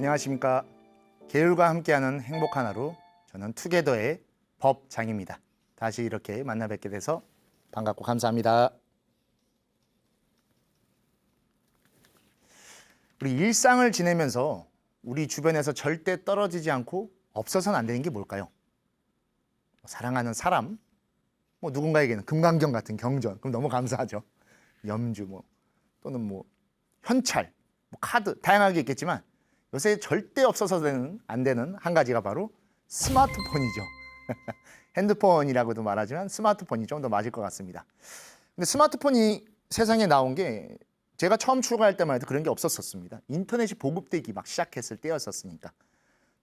안녕하십니까. 계율과 함께하는 행복한 하루, 저는 투게더의 법장입니다. 다시 이렇게 만나 뵙게 돼서 반갑고 감사합니다. 우리 일상을 지내면서 우리 주변에서 절대 떨어지지 않고 없어서는 안 되는 게 뭘까요? 사랑하는 사람, 누군가에게는 금강경 같은 경전, 그럼 너무 감사하죠. 염주, 또는 현찰, 카드, 다양하게 있겠지만 요새 절대 없어서는 안 되는 한 가지가 바로 스마트폰이죠. 핸드폰이라고도 말하지만 스마트폰이 좀 더 맞을 것 같습니다. 근데 스마트폰이 세상에 나온 게 제가 처음 출가할 때만 해도 그런 게 없었습니다. 인터넷이 보급되기 막 시작했을 때였었으니까.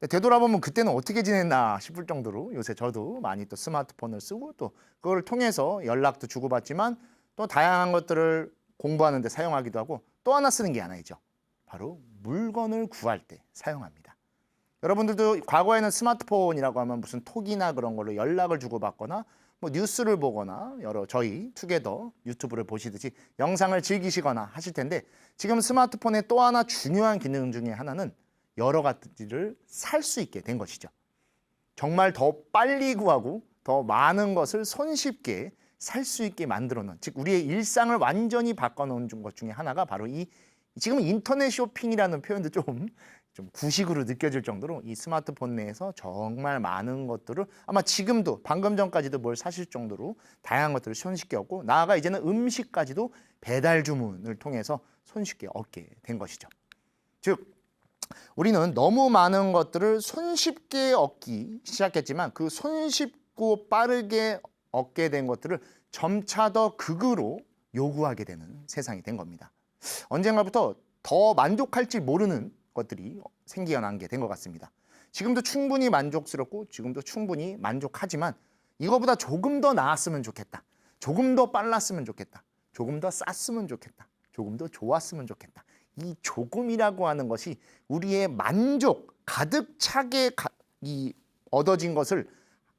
되돌아보면 그때는 어떻게 지냈나 싶을 정도로 요새 저도 많이 또 스마트폰을 쓰고 또 그걸 통해서 연락도 주고받지만 또 다양한 것들을 공부하는 데 사용하기도 하고 또 하나 쓰는 게 하나 있죠. 바로 물건을 구할 때 사용합니다. 여러분들도 과거에는 스마트폰이라고 하면 무슨 톡이나 그런 걸로 연락을 주고받거나 뉴스를 보거나 여러 저희 투게더 유튜브를 보시듯이 영상을 즐기시거나 하실 텐데 지금 스마트폰의 또 하나 중요한 기능 중에 하나는 여러 가지를 살 수 있게 된 것이죠. 정말 더 빨리 구하고 더 많은 것을 손쉽게 살 수 있게 만들어 놓은, 즉 우리의 일상을 완전히 바꿔 놓은 것 중에 하나가 바로 지금 인터넷 쇼핑이라는 표현도 좀 구식으로 느껴질 정도로 이 스마트폰 내에서 정말 많은 것들을 아마 지금도 방금 전까지도 뭘 사실 정도로 다양한 것들을 손쉽게 얻고 나아가 이제는 음식까지도 배달 주문을 통해서 손쉽게 얻게 된 것이죠. 즉 우리는 너무 많은 것들을 손쉽게 얻기 시작했지만 그 손쉽고 빠르게 얻게 된 것들을 점차 더 극으로 요구하게 되는 세상이 된 겁니다. 언젠가부터 더 만족할지 모르는 것들이 생겨난 게 된 것 같습니다. 지금도 충분히 만족스럽고 지금도 충분히 만족하지만 이거보다 조금 더 나았으면 좋겠다. 조금 더 빨랐으면 좋겠다. 조금 더 쌌으면 좋겠다. 조금 더 좋았으면 좋겠다. 이 조금이라고 하는 것이 우리의 만족, 가득 차게 얻어진 것을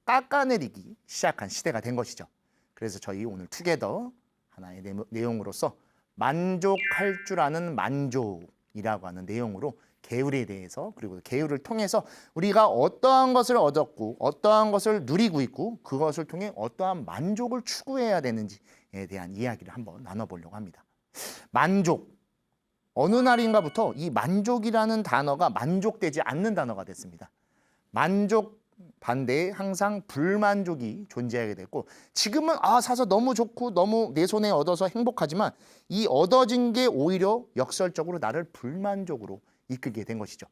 깎아내리기 시작한 시대가 된 것이죠. 그래서 저희 오늘 투게더 하나의 내용으로서 만족할 줄 아는 만족이라고 하는 내용으로 계율에 대해서 그리고 계율을 통해서 우리가 어떠한 것을 얻었고 어떠한 것을 누리고 있고 그것을 통해 어떠한 만족을 추구해야 되는지에 대한 이야기를 한번 나눠보려고 합니다. 만족. 어느 날인가부터 이 만족이라는 단어가 만족되지 않는 단어가 됐습니다. 만족 반대에 항상 불만족이 존재하게 됐고 지금은 사서 너무 좋고 너무 내 손에 얻어서 행복하지만 이 얻어진 게 오히려 역설적으로 나를 불만족으로 이끌게 된 것이죠.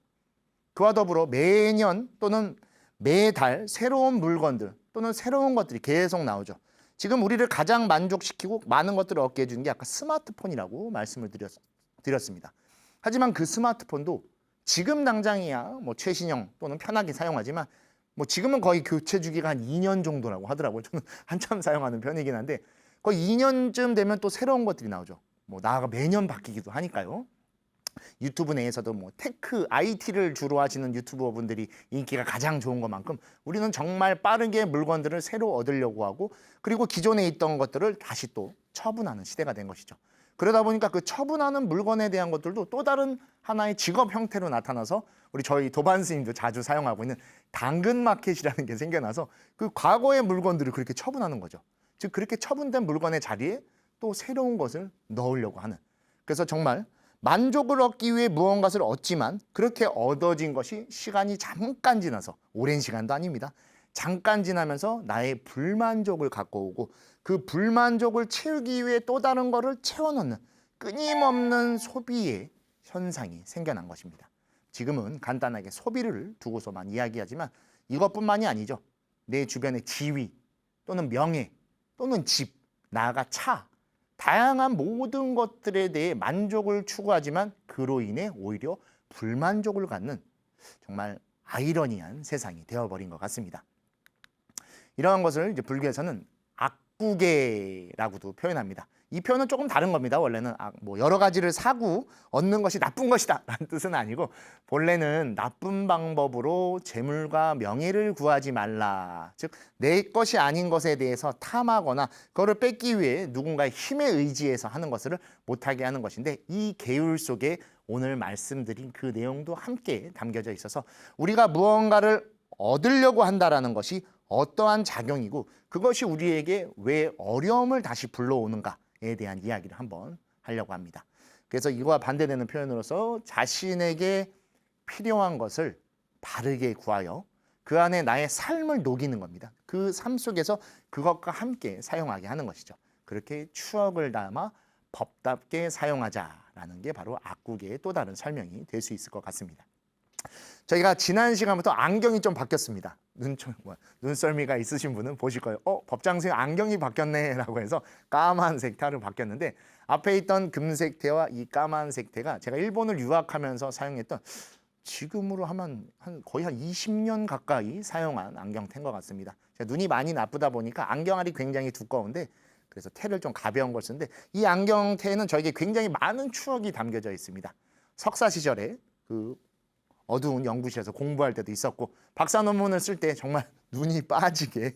그와 더불어 매년 또는 매달 새로운 물건들 또는 새로운 것들이 계속 나오죠. 지금 우리를 가장 만족시키고 많은 것들을 얻게 해주는 게 아까 스마트폰이라고 말씀을 드렸습니다. 하지만 그 스마트폰도 지금 당장이야 최신형 또는 편하게 사용하지만 지금은 거의 교체 주기가 한 2년 정도라고 하더라고요. 저는 한참 사용하는 편이긴 한데 거의 2년쯤 되면 또 새로운 것들이 나오죠. 나아가 매년 바뀌기도 하니까요. 유튜브 내에서도 테크, IT를 주로 하시는 유튜버 분들이 인기가 가장 좋은 것만큼 우리는 정말 빠르게 물건들을 새로 얻으려고 하고 그리고 기존에 있던 것들을 다시 또 처분하는 시대가 된 것이죠. 그러다 보니까 그 처분하는 물건에 대한 것들도 또 다른 하나의 직업 형태로 나타나서 저희 도반 스님도 자주 사용하고 있는 당근마켓이라는 게 생겨나서 그 과거의 물건들을 그렇게 처분하는 거죠. 즉 그렇게 처분된 물건의 자리에 또 새로운 것을 넣으려고 하는. 그래서 정말 만족을 얻기 위해 무언가를 얻지만 그렇게 얻어진 것이 시간이 잠깐 지나서 오랜 시간도 아닙니다. 잠깐 지나면서 나의 불만족을 갖고 오고 그 불만족을 채우기 위해 또 다른 거를 채워넣는 끊임없는 소비의 현상이 생겨난 것입니다. 지금은 간단하게 소비를 두고서만 이야기하지만 이것뿐만이 아니죠. 내 주변의 지위 또는 명예 또는 집, 나아가 차, 다양한 모든 것들에 대해 만족을 추구하지만 그로 인해 오히려 불만족을 갖는 정말 아이러니한 세상이 되어버린 것 같습니다. 이러한 것을 이제 불교에서는 악구계라고도 표현합니다. 이 표현은 조금 다른 겁니다. 원래는 뭐 여러 가지를 사고 얻는 것이 나쁜 것이다 라는 뜻은 아니고, 본래는 나쁜 방법으로 재물과 명예를 구하지 말라. 즉 내 것이 아닌 것에 대해서 탐하거나 그거를 뺏기 위해 누군가의 힘에 의지해서 하는 것을 못하게 하는 것인데, 이 계율 속에 오늘 말씀드린 그 내용도 함께 담겨져 있어서 우리가 무언가를 얻으려고 한다라는 것이 어떠한 작용이고 그것이 우리에게 왜 어려움을 다시 불러오는가에 대한 이야기를 한번 하려고 합니다. 그래서 이와 반대되는 표현으로서 자신에게 필요한 것을 바르게 구하여 그 안에 나의 삶을 녹이는 겁니다. 그 삶 속에서 그것과 함께 사용하게 하는 것이죠. 그렇게 추억을 담아 법답게 사용하자라는 게 바로 악국의 또 다른 설명이 될 수 있을 것 같습니다. 저희가 지난 시간부터 안경이 좀 바뀌었습니다. 눈썰미가 있으신 분은 보실 거예요. 법장 선생님 안경이 바뀌었네 라고 해서 까만색 태로 바뀌었는데, 앞에 있던 금색 태와 이 까만색 태가 제가 일본을 유학하면서 사용했던, 지금으로 하면 거의 한 20년 가까이 사용한 안경테인 것 같습니다. 제가 눈이 많이 나쁘다 보니까 안경알이 굉장히 두꺼운데 그래서 태를 좀 가벼운 걸 쓰는데, 이 안경테에는 저에게 굉장히 많은 추억이 담겨져 있습니다. 석사 시절에 그 어두운 연구실에서 공부할 때도 있었고, 박사 논문을 쓸 때 정말 눈이 빠지게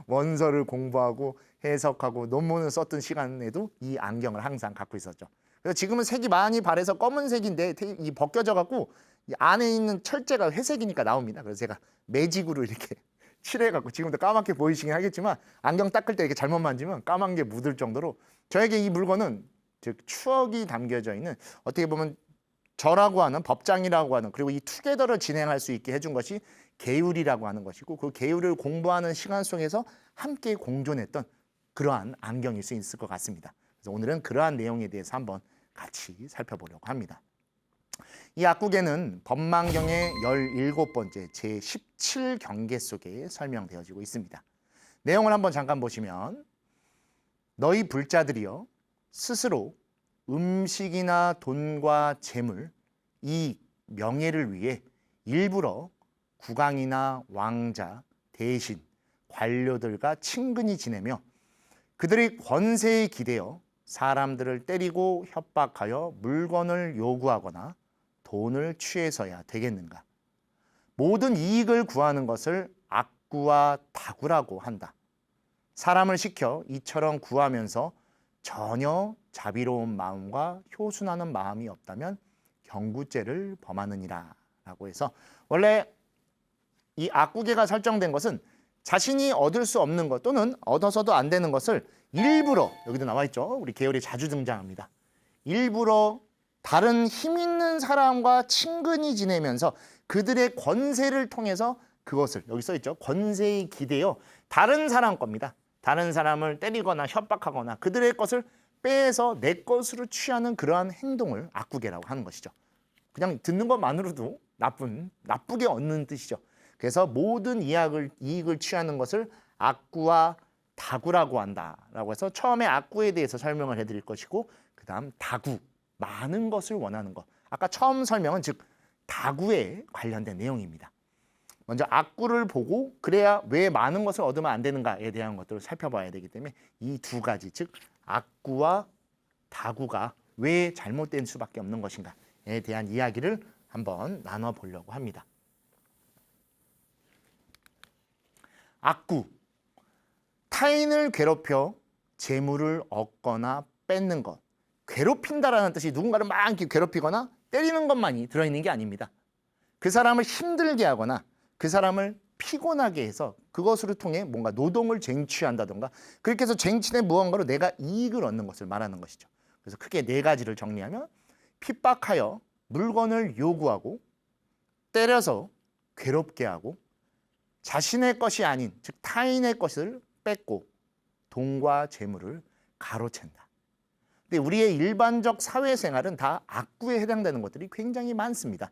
원서를 공부하고 해석하고 논문을 썼던 시간에도 이 안경을 항상 갖고 있었죠. 그래서 지금은 색이 많이 바래서 검은색인데 이 벗겨져 갖고 이 안에 있는 철제가 회색이니까 나옵니다. 그래서 제가 매직으로 이렇게 칠해갖고, 지금도 까맣게 보이시긴 하겠지만 안경 닦을 때 이렇게 잘못 만지면 까만 게 묻을 정도로, 저에게 이 물건은 즉 추억이 담겨져 있는, 어떻게 보면 저라고 하는, 법장이라고 하는, 그리고 이 투게더를 진행할 수 있게 해준 것이 계율이라고 하는 것이고, 그 계율을 공부하는 시간 속에서 함께 공존했던 그러한 안경일 수 있을 것 같습니다. 그래서 오늘은 그러한 내용에 대해서 한번 같이 살펴보려고 합니다. 이 악국에는 법망경의 17번째 제17경계 속에 설명되어지고 있습니다. 내용을 한번 잠깐 보시면, 너희 불자들이여 스스로 음식이나 돈과 재물, 이익, 명예를 위해 일부러 국왕이나 왕자, 대신, 관료들과 친근히 지내며 그들의 권세에 기대어 사람들을 때리고 협박하여 물건을 요구하거나 돈을 취해서야 되겠는가? 모든 이익을 구하는 것을 악구와 다구라고 한다. 사람을 시켜 이처럼 구하면서 전혀 자비로운 마음과 효순하는 마음이 없다면 경구죄를 범하느니라 라고 해서, 원래 이 악구계가 설정된 것은 자신이 얻을 수 없는 것 또는 얻어서도 안 되는 것을 일부러, 여기도 나와 있죠. 우리 계열에 자주 등장합니다. 일부러 다른 힘 있는 사람과 친근히 지내면서 그들의 권세를 통해서 그것을, 여기 써 있죠. 권세에 기대어 다른 사람 겁니다. 다른 사람을 때리거나 협박하거나 그들의 것을 빼서 내 것으로 취하는 그러한 행동을 악구계라고 하는 것이죠. 그냥 듣는 것만으로도 나쁘게 얻는 뜻이죠. 그래서 모든 이익을 취하는 것을 악구와 다구라고 한다라고 해서, 처음에 악구에 대해서 설명을 해드릴 것이고, 그 다음 다구, 많은 것을 원하는 것. 아까 처음 설명은 즉 다구에 관련된 내용입니다. 먼저 악구를 보고 그래야 왜 많은 것을 얻으면 안 되는가에 대한 것들을 살펴봐야 되기 때문에 이 두 가지, 즉 악구와 다구가 왜 잘못된 수밖에 없는 것인가에 대한 이야기를 한번 나눠보려고 합니다. 악구, 타인을 괴롭혀 재물을 얻거나 뺏는 것. 괴롭힌다라는 뜻이 누군가를 막 이렇게 괴롭히거나 때리는 것만이 들어있는 게 아닙니다. 그 사람을 힘들게 하거나 그 사람을 피곤하게 해서 그것으로 통해 뭔가 노동을 쟁취한다던가, 그렇게 해서 쟁취된 무언가로 내가 이익을 얻는 것을 말하는 것이죠. 그래서 크게 네 가지를 정리하면, 핍박하여 물건을 요구하고, 때려서 괴롭게 하고, 자신의 것이 아닌 즉 타인의 것을 뺏고, 돈과 재물을 가로챈다. 근데 우리의 일반적 사회생활은 다 악구에 해당되는 것들이 굉장히 많습니다.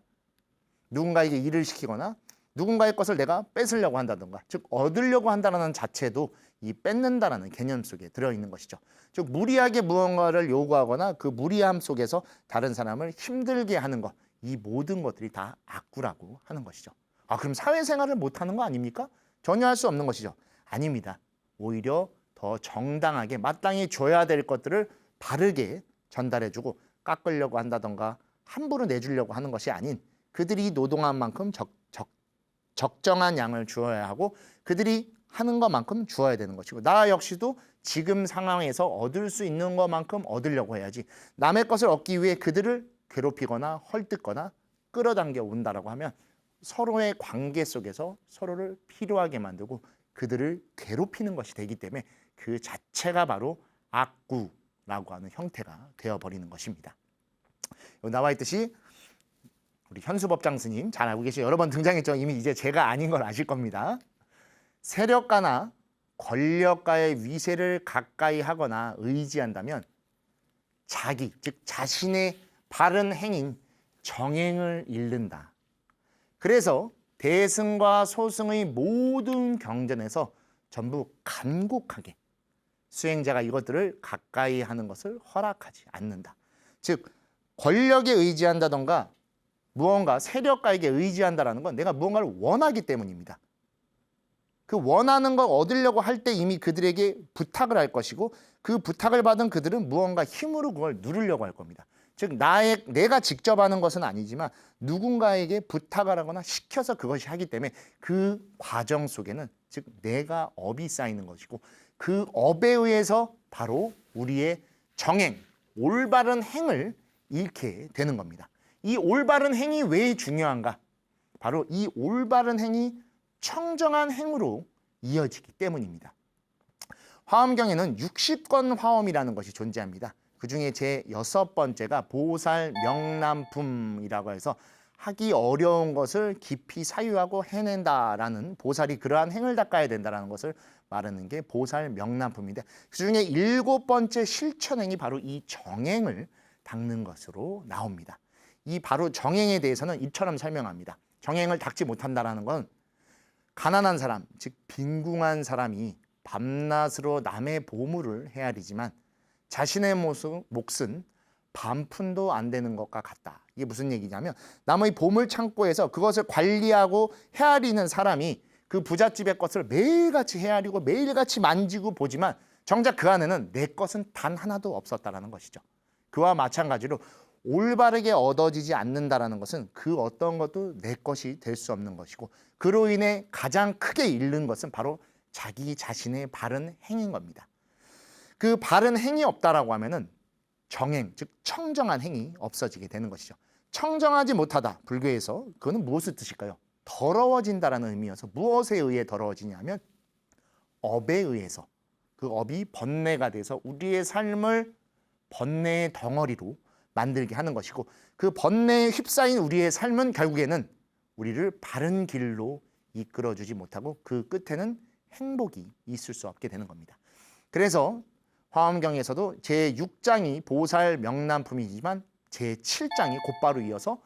누군가에게 일을 시키거나 누군가의 것을 내가 뺏으려고 한다던가, 즉 얻으려고 한다는 자체도 이 뺏는다라는 개념 속에 들어있는 것이죠. 즉 무리하게 무언가를 요구하거나 그 무리함 속에서 다른 사람을 힘들게 하는 것, 이 모든 것들이 다 악구라고 하는 것이죠. 그럼 사회생활을 못하는 거 아닙니까? 전혀 할 수 없는 것이죠. 아닙니다. 오히려 더 정당하게 마땅히 줘야 될 것들을 바르게 전달해주고 깎으려고 한다던가 함부로 내주려고 하는 것이 아닌 그들이 노동한 만큼 적정한 양을 주어야 하고 그들이 하는 것만큼 주어야 되는 것이고 나 역시도 지금 상황에서 얻을 수 있는 것만큼 얻으려고 해야지 남의 것을 얻기 위해 그들을 괴롭히거나 헐뜯거나 끌어당겨 온다라고 하면 서로의 관계 속에서 서로를 필요하게 만들고 그들을 괴롭히는 것이 되기 때문에 그 자체가 바로 악구라고 하는 형태가 되어버리는 것입니다. 여기 나와 있듯이 우리 현수법장 스님 잘 알고 계시죠? 여러 번 등장했죠. 이미 이제 제가 아닌 걸 아실 겁니다. 세력가나 권력가의 위세를 가까이 하거나 의지한다면 자기, 즉 자신의 바른 행인 정행을 잃는다. 그래서 대승과 소승의 모든 경전에서 전부 간곡하게 수행자가 이것들을 가까이 하는 것을 허락하지 않는다. 즉 권력에 의지한다던가 무언가 세력가에게 의지한다라는 건 내가 무언가를 원하기 때문입니다. 그 원하는 걸 얻으려고 할 때 이미 그들에게 부탁을 할 것이고 그 부탁을 받은 그들은 무언가 힘으로 그걸 누르려고 할 겁니다. 즉 내가 직접 하는 것은 아니지만 누군가에게 부탁을 하거나 시켜서 그것이 하기 때문에 그 과정 속에는 즉 내가 업이 쌓이는 것이고 그 업에 의해서 바로 우리의 정행, 올바른 행을 잃게 되는 겁니다. 이 올바른 행이 왜 중요한가? 바로 이 올바른 행이 청정한 행으로 이어지기 때문입니다. 화엄경에는 60권 화엄이라는 것이 존재합니다. 그 중에 제 6번째가 보살 명남품이라고 해서 하기 어려운 것을 깊이 사유하고 해낸다라는 보살이 그러한 행을 닦아야 된다는 것을 말하는 게 보살 명남품인데 그 중에 7번째 실천행이 바로 이 정행을 닦는 것으로 나옵니다. 이 바로 정행에 대해서는 이처럼 설명합니다. 정행을 닦지 못한다는 건 가난한 사람, 즉 빈궁한 사람이 밤낮으로 남의 보물을 헤아리지만 자신의 몫은 반푼도 안 되는 것과 같다. 이게 무슨 얘기냐면 남의 보물 창고에서 그것을 관리하고 헤아리는 사람이 그 부잣집의 것을 매일같이 헤아리고 매일같이 만지고 보지만 정작 그 안에는 내 것은 단 하나도 없었다라는 것이죠. 그와 마찬가지로 올바르게 얻어지지 않는다라는 것은 그 어떤 것도 내 것이 될 수 없는 것이고 그로 인해 가장 크게 잃는 것은 바로 자기 자신의 바른 행인 겁니다. 그 바른 행이 없다라고 하면은 정행, 즉 청정한 행이 없어지게 되는 것이죠. 청정하지 못하다, 불교에서 그거는 무엇을 뜻일까요? 더러워진다라는 의미여서 무엇에 의해 더러워지냐면 업에 의해서 그 업이 번뇌가 돼서 우리의 삶을 번뇌의 덩어리로 만들게 하는 것이고 그 번뇌에 휩싸인 우리의 삶은 결국에는 우리를 바른 길로 이끌어주지 못하고 그 끝에는 행복이 있을 수 없게 되는 겁니다. 그래서 화엄경에서도 제6장이 보살 명남품이지만 제7장이 곧바로 이어서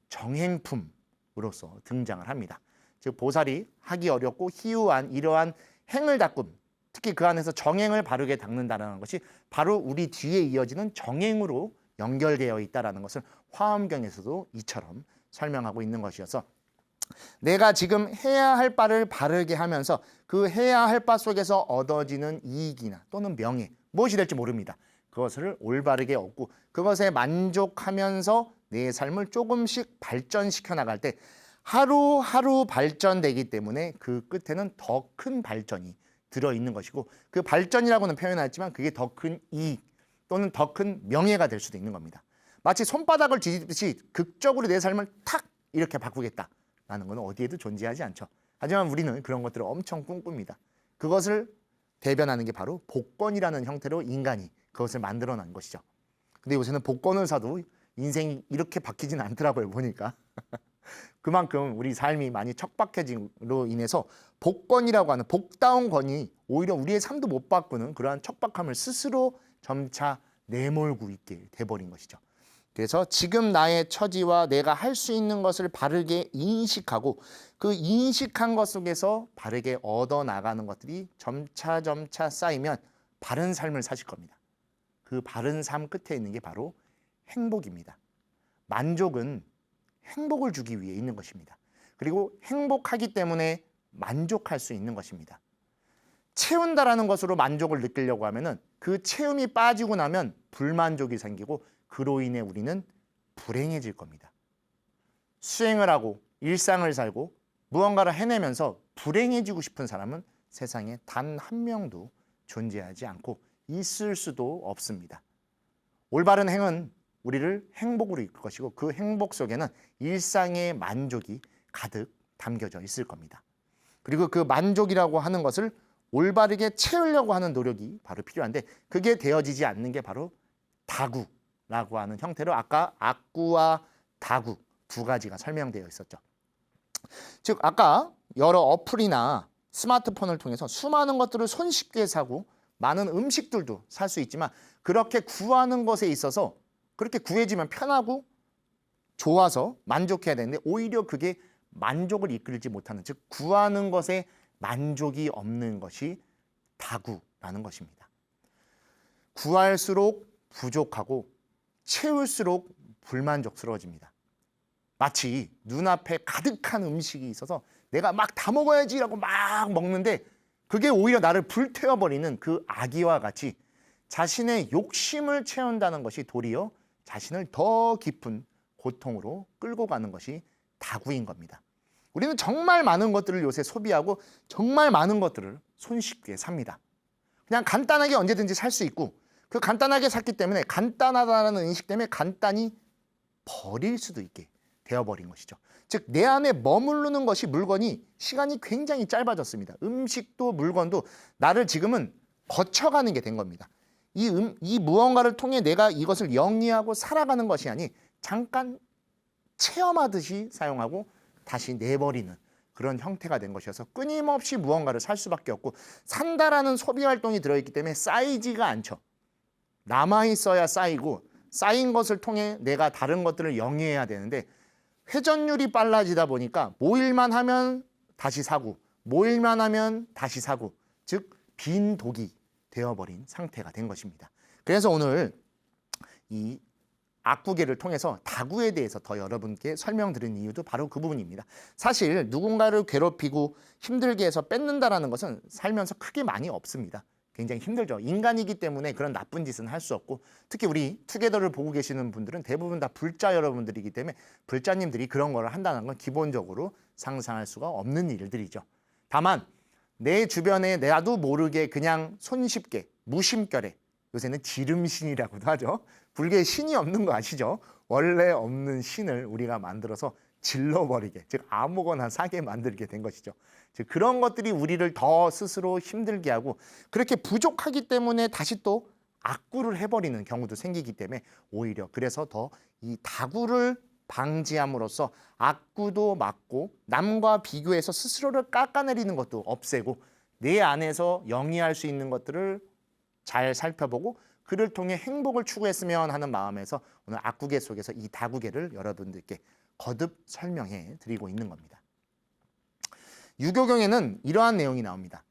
정행품으로서 등장을 합니다. 즉 보살이 하기 어렵고 희유한 이러한 행을 닦음, 특히 그 안에서 정행을 바르게 닦는다는 것이 바로 우리 뒤에 이어지는 정행으로 연결되어 있다는 것을 화엄경에서도 이처럼 설명하고 있는 것이어서 내가 지금 해야 할 바를 바르게 하면서 그 해야 할 바 속에서 얻어지는 이익이나 또는 명예 무엇이 될지 모릅니다. 그것을 올바르게 얻고 그것에 만족하면서 내 삶을 조금씩 발전시켜 나갈 때 하루하루 발전되기 때문에 그 끝에는 더 큰 발전이 들어있는 것이고 그 발전이라고는 표현했지만 그게 더 큰 이익 또는 더 큰 명예가 될 수도 있는 겁니다. 마치 손바닥을 뒤집듯이 극적으로 내 삶을 탁 이렇게 바꾸겠다라는 것은 어디에도 존재하지 않죠. 하지만 우리는 그런 것들을 엄청 꿈꿉니다. 그것을 대변하는 게 바로 복권이라는 형태로 인간이 그것을 만들어낸 것이죠. 근데 요새는 복권을 사도 인생이 이렇게 바뀌지는 않더라고요, 보니까. 그만큼 우리 삶이 많이 척박해짐으로 인해서 복권이라고 하는 복다운 권이 오히려 우리의 삶도 못 바꾸는 그러한 척박함을 스스로 점차 내몰고 있게 돼버린 것이죠. 그래서 지금 나의 처지와 내가 할 수 있는 것을 바르게 인식하고 그 인식한 것 속에서 바르게 얻어나가는 것들이 점차 쌓이면 바른 삶을 사실 겁니다. 그 바른 삶 끝에 있는 게 바로 행복입니다. 만족은 행복을 주기 위해 있는 것입니다. 그리고 행복하기 때문에 만족할 수 있는 것입니다. 채운다라는 것으로 만족을 느끼려고 하면은 그 채움이 빠지고 나면 불만족이 생기고 그로 인해 우리는 불행해질 겁니다. 수행을 하고 일상을 살고 무언가를 해내면서 불행해지고 싶은 사람은 세상에 단 한 명도 존재하지 않고 있을 수도 없습니다. 올바른 행은 우리를 행복으로 이끌 것이고 그 행복 속에는 일상의 만족이 가득 담겨져 있을 겁니다. 그리고 그 만족이라고 하는 것을 올바르게 채우려고 하는 노력이 바로 필요한데 그게 되어지지 않는 게 바로 다구라고 하는 형태로 아까 악구와 다구 두 가지가 설명되어 있었죠. 즉 아까 여러 어플이나 스마트폰을 통해서 수많은 것들을 손쉽게 사고 많은 음식들도 살 수 있지만 그렇게 구하는 것에 있어서 그렇게 구해지면 편하고 좋아서 만족해야 되는데 오히려 그게 만족을 이끌지 못하는 즉 구하는 것에 만족이 없는 것이 다구라는 것입니다. 구할수록 부족하고 채울수록 불만족스러워집니다. 마치 눈앞에 가득한 음식이 있어서 내가 막 다 먹어야지라고 막 먹는데 그게 오히려 나를 불태워버리는 그 아기와 같이 자신의 욕심을 채운다는 것이 도리어 자신을 더 깊은 고통으로 끌고 가는 것이 다구인 겁니다. 우리는 정말 많은 것들을 요새 소비하고 정말 많은 것들을 손쉽게 삽니다. 그냥 간단하게 언제든지 살 수 있고 그 간단하게 샀기 때문에 간단하다는 인식 때문에 간단히 버릴 수도 있게 되어버린 것이죠. 즉 내 안에 머무르는 것이 물건이 시간이 굉장히 짧아졌습니다. 음식도 물건도 나를 지금은 거쳐가는 게 된 겁니다. 이 무언가를 통해 내가 이것을 영위하고 살아가는 것이 아니 잠깐 체험하듯이 사용하고 다시 내버리는 그런 형태가 된 것이어서 끊임없이 무언가를 살 수밖에 없고 산다라는 소비 활동이 들어있기 때문에 쌓이지가 않죠. 남아있어야 쌓이고 쌓인 것을 통해 내가 다른 것들을 영위해야 되는데 회전율이 빨라지다 보니까 모일만 하면 다시 사고 모일만 하면 다시 사고 즉 빈 독이 되어버린 상태가 된 것입니다. 그래서 오늘 이 악구계를 통해서 다구에 대해서 더 여러분께 설명드린 이유도 바로 그 부분입니다. 사실 누군가를 괴롭히고 힘들게 해서 뺏는다라는 것은 살면서 크게 많이 없습니다. 굉장히 힘들죠. 인간이기 때문에 그런 나쁜 짓은 할 수 없고 특히 우리 투게더를 보고 계시는 분들은 대부분 다 불자 여러분들이기 때문에 불자님들이 그런 걸 한다는 건 기본적으로 상상할 수가 없는 일들이죠. 다만 내 주변에 나도 모르게 그냥 손쉽게 무심결에 요새는 지름신이라고도 하죠. 불교에 신이 없는 거 아시죠? 원래 없는 신을 우리가 만들어서 질러버리게, 즉 아무거나 사게 만들게 된 것이죠. 즉 그런 것들이 우리를 더 스스로 힘들게 하고 그렇게 부족하기 때문에 다시 또 악구를 해버리는 경우도 생기기 때문에 오히려 그래서 더 이 다구를 방지함으로써 악구도 막고 남과 비교해서 스스로를 깎아내리는 것도 없애고 내 안에서 영위할 수 있는 것들을 잘 살펴보고 그를 통해 행복을 추구했으면 하는 마음에서 오늘 악구계 속에서 이 다구계를 여러분들께 거듭 설명해 드리고 있는 겁니다. 유교경에는 이러한 내용이 나옵니다.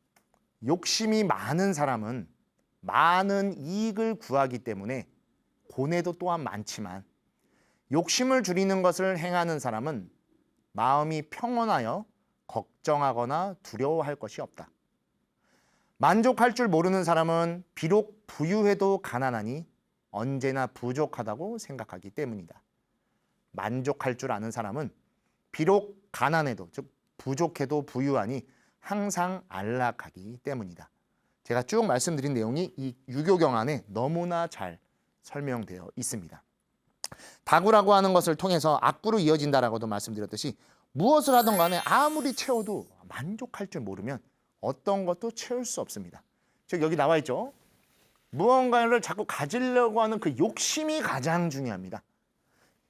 욕심이 많은 사람은 많은 이익을 구하기 때문에 고뇌도 또한 많지만 욕심을 줄이는 것을 행하는 사람은 마음이 평온하여 걱정하거나 두려워할 것이 없다. 만족할 줄 모르는 사람은 비록 부유해도 가난하니 언제나 부족하다고 생각하기 때문이다. 만족할 줄 아는 사람은 비록 가난해도 즉 부족해도 부유하니 항상 안락하기 때문이다. 제가 쭉 말씀드린 내용이 이 유교경 안에 너무나 잘 설명되어 있습니다. 다구라고 하는 것을 통해서 악구로 이어진다라고도 말씀드렸듯이 무엇을 하든 간에 아무리 채워도 만족할 줄 모르면 어떤 것도 채울 수 없습니다. 즉 여기 나와 있죠. 무언가를 자꾸 가지려고 하는 그 욕심이 가장 중요합니다.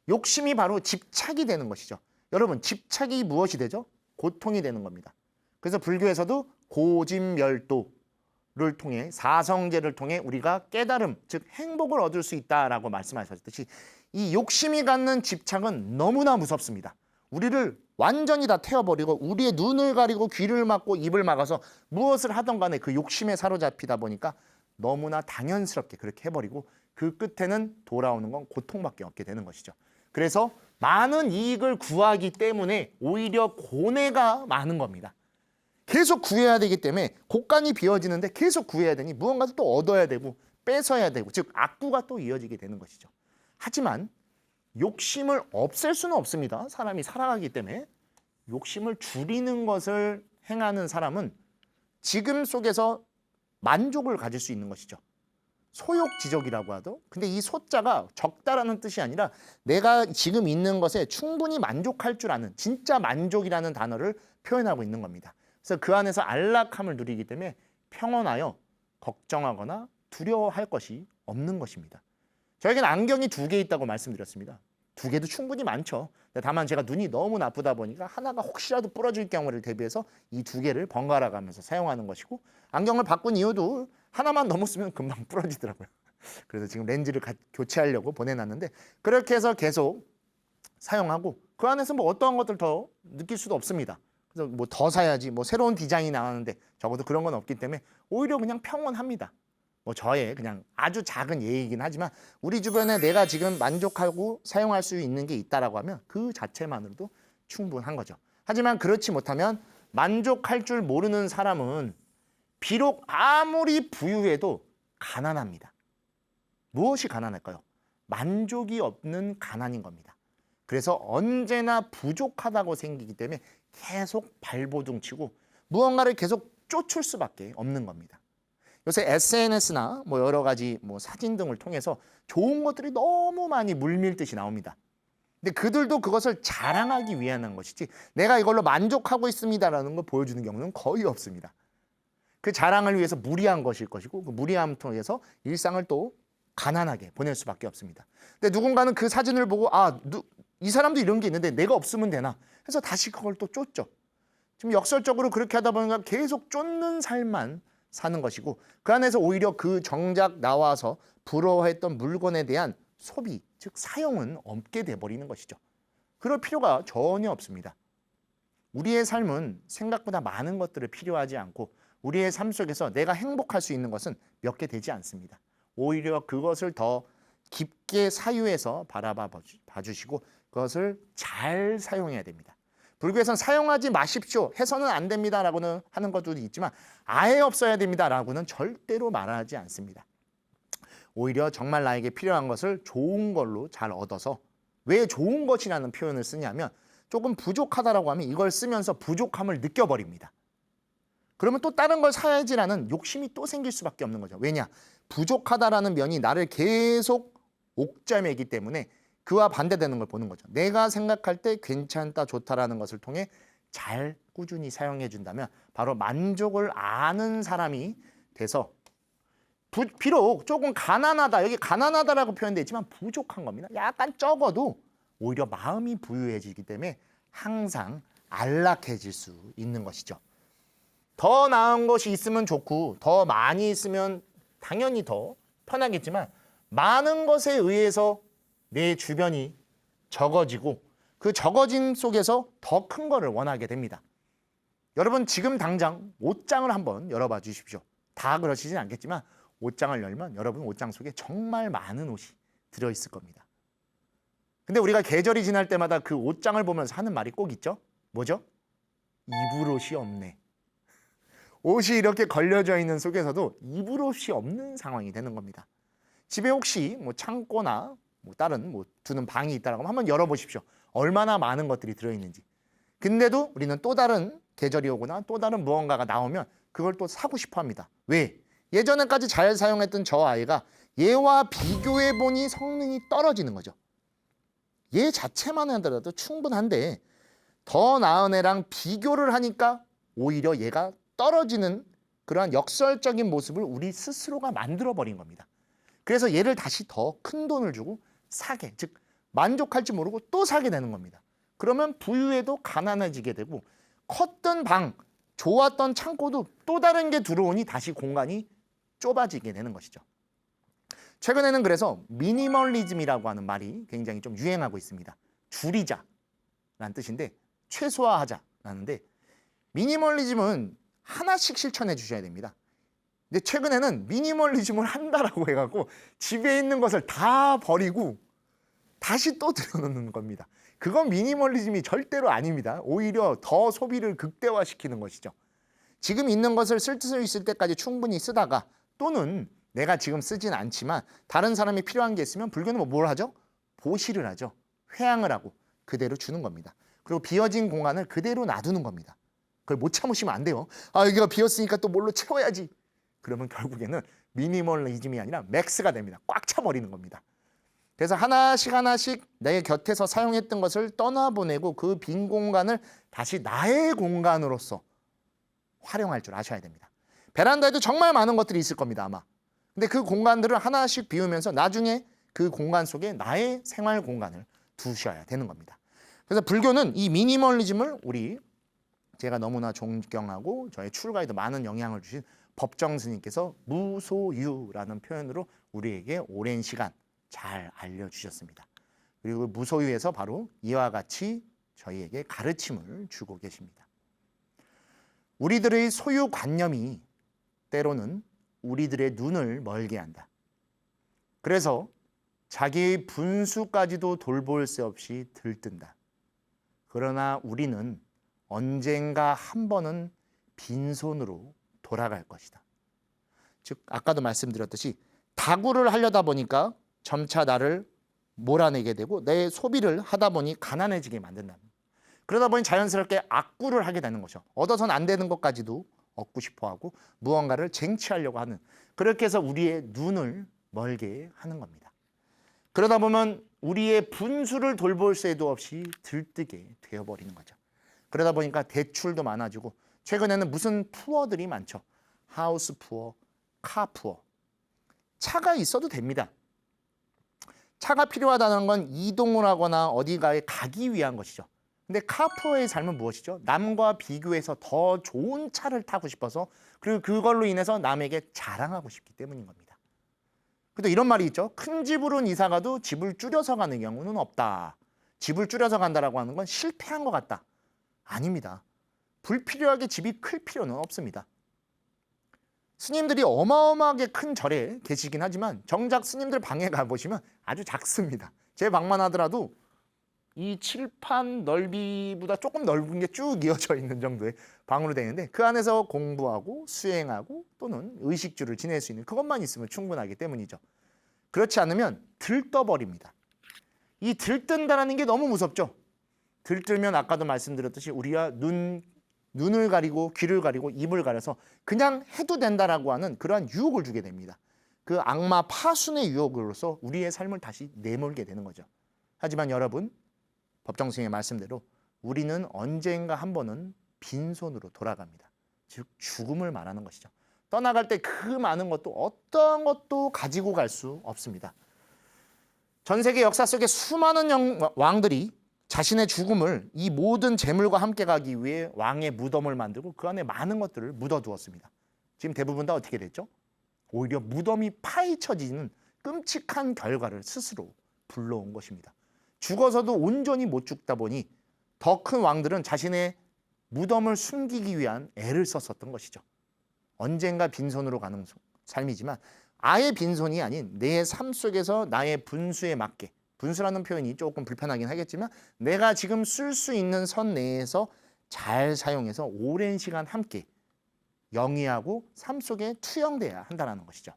욕심이 바로 집착이 되는 것이죠. 여러분 집착이 무엇이 되죠? 고통이 되는 겁니다. 그래서 불교에서도 고짐멸도를 통해 사성제를 통해 우리가 깨달음 즉 행복을 얻을 수 있다라고 말씀하셨듯이 이 욕심이 갖는 집착은 너무나 무섭습니다. 우리를 완전히 다 태워버리고 우리의 눈을 가리고 귀를 막고 입을 막아서 무엇을 하던 간에 그 욕심에 사로잡히다 보니까 너무나 당연스럽게 그렇게 해버리고 그 끝에는 돌아오는 건 고통밖에 없게 되는 것이죠. 그래서 많은 이익을 구하기 때문에 오히려 고뇌가 많은 겁니다. 계속 구해야 되기 때문에 곳간이 비워지는데 계속 구해야 되니 무언가를 또 얻어야 되고 뺏어야 되고, 즉 악구가 또 이어지게 되는 것이죠. 하지만 욕심을 없앨 수는 없습니다. 사람이 살아가기 때문에. 욕심을 줄이는 것을 행하는 사람은 지금 속에서 만족을 가질 수 있는 것이죠. 소욕지족이라고 하도. 근데 이 소자가 적다라는 뜻이 아니라 내가 지금 있는 것에 충분히 만족할 줄 아는, 진짜 만족이라는 단어를 표현하고 있는 겁니다. 그래서 그 안에서 안락함을 누리기 때문에 평온하여 걱정하거나 두려워할 것이 없는 것입니다. 저에게는 안경이 2개 있다고 말씀드렸습니다. 2개도 충분히 많죠. 다만 제가 눈이 너무 나쁘다 보니까 하나가 혹시라도 부러질 경우를 대비해서 이 2개를 번갈아 가면서 사용하는 것이고, 안경을 바꾼 이유도 하나만 너무 쓰면 금방 부러지더라고요. 그래서 지금 렌즈를 교체하려고 보내놨는데, 그렇게 해서 계속 사용하고 그 안에서 뭐 어떠한 것들 더 느낄 수도 없습니다. 그래서 뭐 더 사야지, 뭐 새로운 디자인이 나왔는데 적어도 그런 건 없기 때문에 오히려 그냥 평온합니다. 뭐 저의 그냥 아주 작은 예이긴 하지만 우리 주변에 내가 지금 만족하고 사용할 수 있는 게 있다라고 하면 그 자체만으로도 충분한 거죠. 하지만 그렇지 못하면 만족할 줄 모르는 사람은 비록 아무리 부유해도 가난합니다. 무엇이 가난할까요? 만족이 없는 가난인 겁니다. 그래서 언제나 부족하다고 생기기 때문에 계속 발버둥 치고 무언가를 계속 쫓을 수밖에 없는 겁니다. 요새 SNS나 뭐 여러 가지 뭐 사진 등을 통해서 좋은 것들이 너무 많이 물밀듯이 나옵니다. 근데 그들도 그것을 자랑하기 위한 것이지 내가 이걸로 만족하고 있습니다라는 걸 보여주는 경우는 거의 없습니다. 그 자랑을 위해서 무리한 것일 것이고 그 무리함을 통해서 일상을 또 가난하게 보낼 수밖에 없습니다. 근데 누군가는 그 사진을 보고 이 사람도 이런 게 있는데 내가 없으면 되나 해서 다시 그걸 또 쫓죠. 지금 역설적으로 그렇게 하다 보니까 계속 쫓는 삶만 사는 것이고 그 안에서 오히려 그 정작 나와서 부러워했던 물건에 대한 소비, 즉 사용은 없게 돼버리는 것이죠. 그럴 필요가 전혀 없습니다. 우리의 삶은 생각보다 많은 것들을 필요하지 않고 우리의 삶 속에서 내가 행복할 수 있는 것은 몇 개 되지 않습니다. 오히려 그것을 더 깊게 사유해서 바라봐 주시고 그것을 잘 사용해야 됩니다. 불교에서는 사용하지 마십시오 해서는 안 됩니다라고는 하는 것도 있지만 아예 없어야 됩니다라고는 절대로 말하지 않습니다. 오히려 정말 나에게 필요한 것을 좋은 걸로 잘 얻어서, 왜 좋은 것이라는 표현을 쓰냐면 조금 부족하다라고 하면 이걸 쓰면서 부족함을 느껴버립니다. 그러면 또 다른 걸 사야지라는 욕심이 또 생길 수밖에 없는 거죠. 왜냐? 부족하다라는 면이 나를 계속 옥죄매기 때문에 그와 반대되는 걸 보는 거죠. 내가 생각할 때 괜찮다, 좋다라는 것을 통해 잘 꾸준히 사용해 준다면 바로 만족을 아는 사람이 돼서 비록 조금 가난하다, 여기 가난하다라고 표현되어 있지만 부족한 겁니다. 약간 적어도 오히려 마음이 부유해지기 때문에 항상 안락해질 수 있는 것이죠. 더 나은 것이 있으면 좋고 더 많이 있으면 당연히 더 편하겠지만 많은 것에 의해서 내 주변이 적어지고 그 적어진 속에서 더 큰 거를 원하게 됩니다. 여러분 지금 당장 옷장을 한번 열어봐 주십시오. 다 그러시진 않겠지만 옷장을 열면 여러분 옷장 속에 정말 많은 옷이 들어있을 겁니다. 근데 우리가 계절이 지날 때마다 그 옷장을 보면서 하는 말이 꼭 있죠. 뭐죠? 입을 옷이 없네. 옷이 이렇게 걸려져 있는 속에서도 입을 옷이 없는 상황이 되는 겁니다. 집에 혹시 뭐 창고나 뭐 다른 뭐 두는 방이 있다라고 하면 한번 열어보십시오. 얼마나 많은 것들이 들어있는지. 근데도 우리는 또 다른 계절이 오거나 또 다른 무언가가 나오면 그걸 또 사고 싶어 합니다. 왜? 예전에까지 잘 사용했던 저 아이가 얘와 비교해 보니 성능이 떨어지는 거죠. 얘 자체만 하더라도 충분한데 더 나은 애랑 비교를 하니까 오히려 얘가 떨어지는 그러한 역설적인 모습을 우리 스스로가 만들어버린 겁니다. 그래서 얘를 다시 더 큰 돈을 주고 사게, 즉 만족할지 모르고 또 사게 되는 겁니다. 그러면 부유해도 가난해지게 되고 컸던 방, 좋았던 창고도 또 다른 게 들어오니 다시 공간이 좁아지게 되는 것이죠. 최근에는 그래서 미니멀리즘이라고 하는 말이 굉장히 좀 유행하고 있습니다. 줄이자라는 뜻인데 최소화하자라는데 미니멀리즘은 하나씩 실천해 주셔야 됩니다. 근데 최근에는 미니멀리즘을 한다라고 해갖고 집에 있는 것을 다 버리고 다시 또 들여놓는 겁니다. 그건 미니멀리즘이 절대로 아닙니다. 오히려 더 소비를 극대화시키는 것이죠. 지금 있는 것을 쓸 수 있을 때까지 충분히 쓰다가 또는 내가 지금 쓰진 않지만 다른 사람이 필요한 게 있으면 불교는 뭘 하죠? 보시를 하죠. 회양을 하고 그대로 주는 겁니다. 그리고 비어진 공간을 그대로 놔두는 겁니다. 그걸 못 참으시면 안 돼요. 아, 여기가 비었으니까 또 뭘로 채워야지. 그러면 결국에는 미니멀리즘이 아니라 맥스가 됩니다. 꽉 차버리는 겁니다. 그래서 하나씩 하나씩 내 곁에서 사용했던 것을 떠나보내고 그 빈 공간을 다시 나의 공간으로서 활용할 줄 아셔야 됩니다. 베란다에도 정말 많은 것들이 있을 겁니다, 아마. 근데 그 공간들을 하나씩 비우면서 나중에 그 공간 속에 나의 생활 공간을 두셔야 되는 겁니다. 그래서 불교는 이 미니멀리즘을 제가 너무나 존경하고 저의 출가에도 많은 영향을 주신 법정 스님께서 무소유라는 표현으로 우리에게 오랜 시간 잘 알려주셨습니다. 그리고 무소유에서 바로 이와 같이 저희에게 가르침을 주고 계십니다. 우리들의 소유관념이 때로는 우리들의 눈을 멀게 한다. 그래서 자기의 분수까지도 돌볼 새 없이 들뜬다. 그러나 우리는 언젠가 한 번은 빈손으로 돌아갈 것이다. 즉 아까도 말씀드렸듯이 다구를 하려다 보니까 점차 나를 몰아내게 되고 내 소비를 하다 보니 가난해지게 만든다. 그러다 보니 자연스럽게 악구를 하게 되는 거죠. 얻어서는 안 되는 것까지도 얻고 싶어하고 무언가를 쟁취하려고 하는, 그렇게 해서 우리의 눈을 멀게 하는 겁니다. 그러다 보면 우리의 분수를 돌볼 새도 없이 들뜨게 되어버리는 거죠. 그러다 보니까 대출도 많아지고 최근에는 무슨 푸어들이 많죠. 하우스 푸어, 카 푸어. 차가 있어도 됩니다. 차가 필요하다는 건 이동을 하거나 어디가에 가기 위한 것이죠. 근데 카푸어의 삶은 무엇이죠? 남과 비교해서 더 좋은 차를 타고 싶어서, 그리고 그걸로 인해서 남에게 자랑하고 싶기 때문인 겁니다. 그래도 이런 말이 있죠. 큰 집으로 이사 가도 집을 줄여서 가는 경우는 없다. 집을 줄여서 간다라고 하는 건 실패한 것 같다. 아닙니다. 불필요하게 집이 클 필요는 없습니다. 스님들이 어마어마하게 큰 절에 계시긴 하지만 정작 스님들 방에 가보시면 아주 작습니다. 제 방만 하더라도 이 칠판 넓이보다 조금 넓은 게 쭉 이어져 있는 정도의 방으로 되어 있는데 그 안에서 공부하고 수행하고 또는 의식주를 지낼 수 있는 그것만 있으면 충분하기 때문이죠. 그렇지 않으면 들떠버립니다. 이 들뜬다는 게 너무 무섭죠. 들뜨면 아까도 말씀드렸듯이 우리가 눈을 가리고 귀를 가리고 입을 가려서 그냥 해도 된다라고 하는 그러한 유혹을 주게 됩니다. 그 악마 파순의 유혹으로서 우리의 삶을 다시 내몰게 되는 거죠. 하지만 여러분, 법정스님의 말씀대로 우리는 언젠가 한 번은 빈손으로 돌아갑니다. 즉 죽음을 말하는 것이죠. 떠나갈 때 그 많은 것도 어떤 것도 가지고 갈 수 없습니다. 전 세계 역사 속에 수많은 왕들이 자신의 죽음을 이 모든 재물과 함께 가기 위해 왕의 무덤을 만들고 그 안에 많은 것들을 묻어두었습니다. 지금 대부분 다 어떻게 됐죠? 오히려 무덤이 파헤쳐지는 끔찍한 결과를 스스로 불러온 것입니다. 죽어서도 온전히 못 죽다 보니 더 큰 왕들은 자신의 무덤을 숨기기 위한 애를 썼었던 것이죠. 언젠가 빈손으로 가는 삶이지만 아예 빈손이 아닌 내 삶 속에서 나의 분수에 맞게, 분수라는 표현이 조금 불편하긴 하겠지만 내가 지금 쓸 수 있는 선 내에서 잘 사용해서 오랜 시간 함께 영위하고 삶 속에 투영돼야 한다는 것이죠.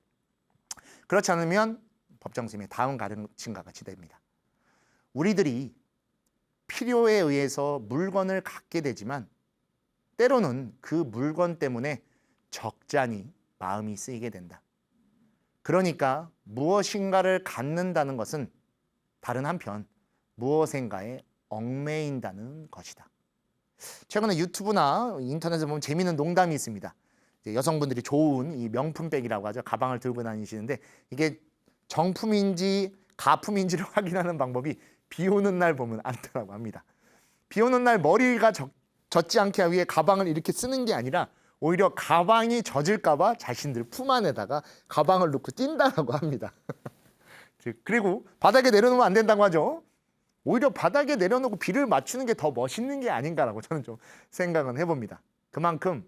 그렇지 않으면 법정스님의 다음 가르침과 같이 됩니다. 우리들이 필요에 의해서 물건을 갖게 되지만 때로는 그 물건 때문에 적잖이 마음이 쓰이게 된다. 그러니까 무엇인가를 갖는다는 것은 다른 한편 무엇인가에 얽매인다는 것이다. 최근에 유튜브나 인터넷에 보면 재미있는 농담이 있습니다. 이제 여성분들이 좋은 이 명품백이라고 하죠. 가방을 들고 다니시는데 이게 정품인지 가품인지를 확인하는 방법이 비 오는 날 보면 안다라고 합니다. 비 오는 날 머리가 젖지 않게 하기 위해 가방을 이렇게 쓰는 게 아니라 오히려 가방이 젖을까 봐 자신들 품 안에다가 가방을 넣고 뛴다라고 합니다. 그리고 바닥에 내려놓으면 안 된다고 하죠. 오히려 바닥에 내려놓고 비를 맞추는 게 더 멋있는 게 아닌가라고 저는 좀 생각은 해봅니다. 그만큼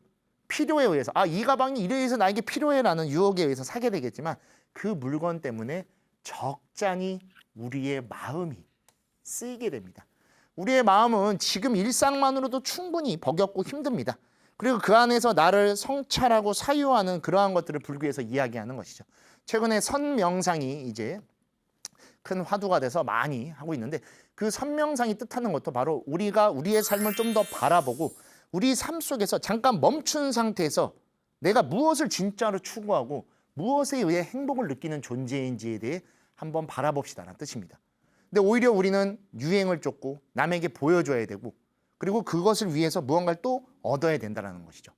필요에 의해서 이 가방이 이래서 나에게 필요해라는 유혹에 의해서 사게 되겠지만 그 물건 때문에 적잖이 우리의 마음이 쓰이게 됩니다. 우리의 마음은 지금 일상만으로도 충분히 버겁고 힘듭니다. 그리고 그 안에서 나를 성찰하고 사유하는 그러한 것들을 불교에서 이야기하는 것이죠. 최근에 선명상이 이제 큰 화두가 돼서 많이 하고 있는데 그 선명상이 뜻하는 것도 바로 우리가 우리의 삶을 좀 더 바라보고 우리 삶 속에서 잠깐 멈춘 상태에서 내가 무엇을 진짜로 추구하고 무엇에 의해 행복을 느끼는 존재인지에 대해 한번 바라봅시다라는 뜻입니다. 근데 오히려 우리는 유행을 쫓고 남에게 보여줘야 되고 그리고 그것을 위해서 무언가를 또 얻어야 된다는 것이죠.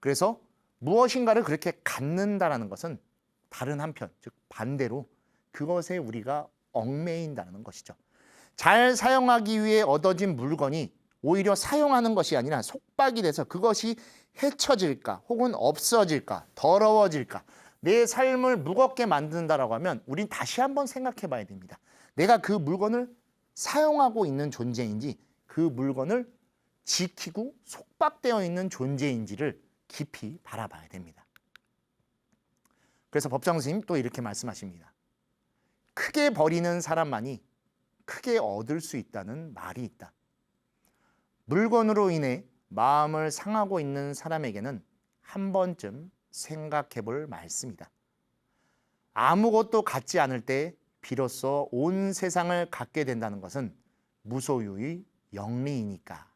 그래서 무엇인가를 그렇게 갖는다는 것은 다른 한편, 즉 반대로 그것에 우리가 얽매인다는 것이죠. 잘 사용하기 위해 얻어진 물건이 오히려 사용하는 것이 아니라 속박이 돼서 그것이 헤쳐질까 혹은 없어질까 더러워질까 내 삶을 무겁게 만든다라고 하면 우린 다시 한번 생각해 봐야 됩니다. 내가 그 물건을 사용하고 있는 존재인지 그 물건을 지키고 속박되어 있는 존재인지를 깊이 바라봐야 됩니다. 그래서 법정 스님 또 이렇게 말씀하십니다. 크게 버리는 사람만이 크게 얻을 수 있다는 말이 있다. 물건으로 인해 마음을 상하고 있는 사람에게는 한 번쯤 생각해 볼 말씀이다. 아무것도 갖지 않을 때 비로소 온 세상을 갖게 된다는 것은 무소유의 영리이니까.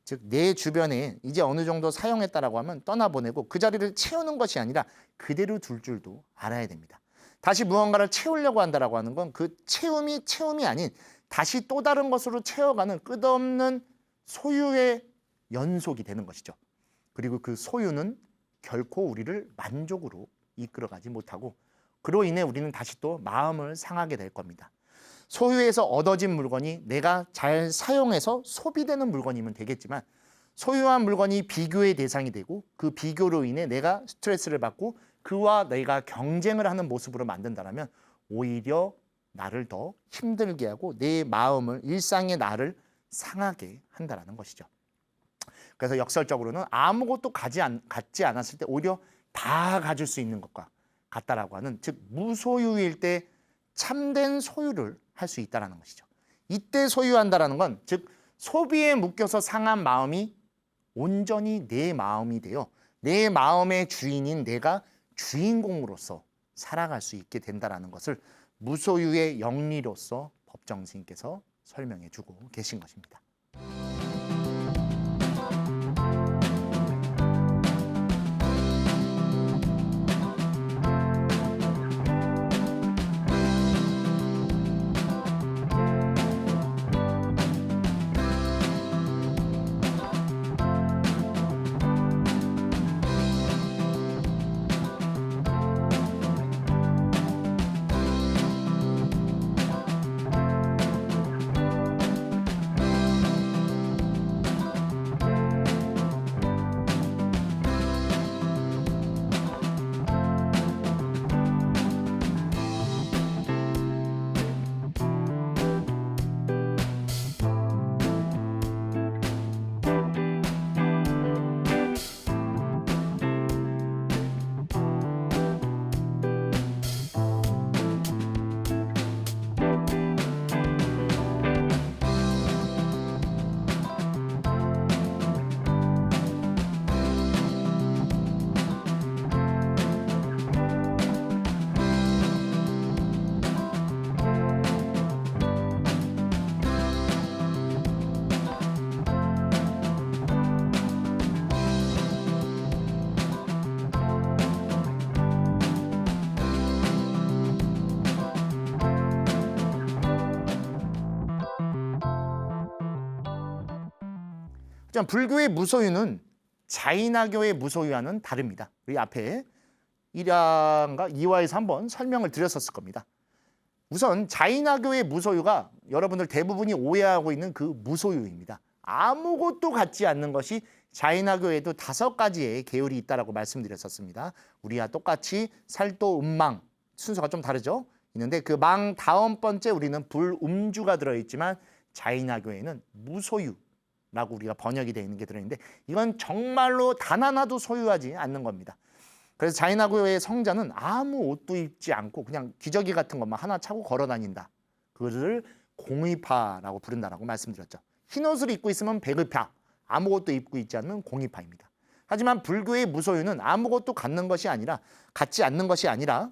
즉 내 주변에 이제 어느 정도 사용했다라고 하면 떠나보내고 그 자리를 채우는 것이 아니라 그대로 둘 줄도 알아야 됩니다. 다시 무언가를 채우려고 한다라고 하는 건 그 채움이 아닌 다시 또 다른 것으로 채워가는 끝없는 소유의 연속이 되는 것이죠. 그리고 그 소유는 결코 우리를 만족으로 이끌어가지 못하고 그로 인해 우리는 다시 또 마음을 상하게 될 겁니다. 소유에서 얻어진 물건이 내가 잘 사용해서 소비되는 물건이면 되겠지만 소유한 물건이 비교의 대상이 되고 그 비교로 인해 내가 스트레스를 받고 그와 내가 경쟁을 하는 모습으로 만든다면 오히려 나를 더 힘들게 하고 내 마음을 일상의 나를 상하게 한다는 것이죠. 그래서 역설적으로는 아무것도 갖지 않았을 때 오히려 다 가질 수 있는 것과 같다라고 하는 즉 무소유일 때 참된 소유를 할 수 있다는 것이죠. 이때 소유한다라는 건 즉 소비에 묶여서 상한 마음이 온전히 내 마음이 되어 내 마음의 주인인 내가 주인공으로서 살아갈 수 있게 된다는 것을 무소유의 영리로서 법정 스님께서 설명해 주고 계신 것입니다. 불교의 무소유는 자인화교의 무소유와는 다릅니다. 우리 앞에 1화인가 2화에서 한번 설명을 드렸었을 겁니다. 우선 자인화교의 무소유가 여러분들 대부분이 오해하고 있는 그 무소유입니다. 아무것도 갖지 않는 것이 자인화교에도 5가지의 계율이 있다고 말씀드렸었습니다. 우리와 똑같이 살도 음망 순서가 좀 다르죠. 있는데 그 망 다음 번째 우리는 불음주가 들어있지만 자인화교에는 무소유 라고 우리가 번역이 되어 있는 게 들어있는데 이건 정말로 단 하나도 소유하지 않는 겁니다. 그래서 자인화교의 성자는 아무 옷도 입지 않고 그냥 기저귀 같은 것만 하나 차고 걸어 다닌다. 그것을 공의파라고 부른다라고 말씀드렸죠. 흰 옷을 입고 있으면 백의파, 아무것도 입고 있지 않는 공의파입니다. 하지만 불교의 무소유는 아무것도 갖지 않는 것이 아니라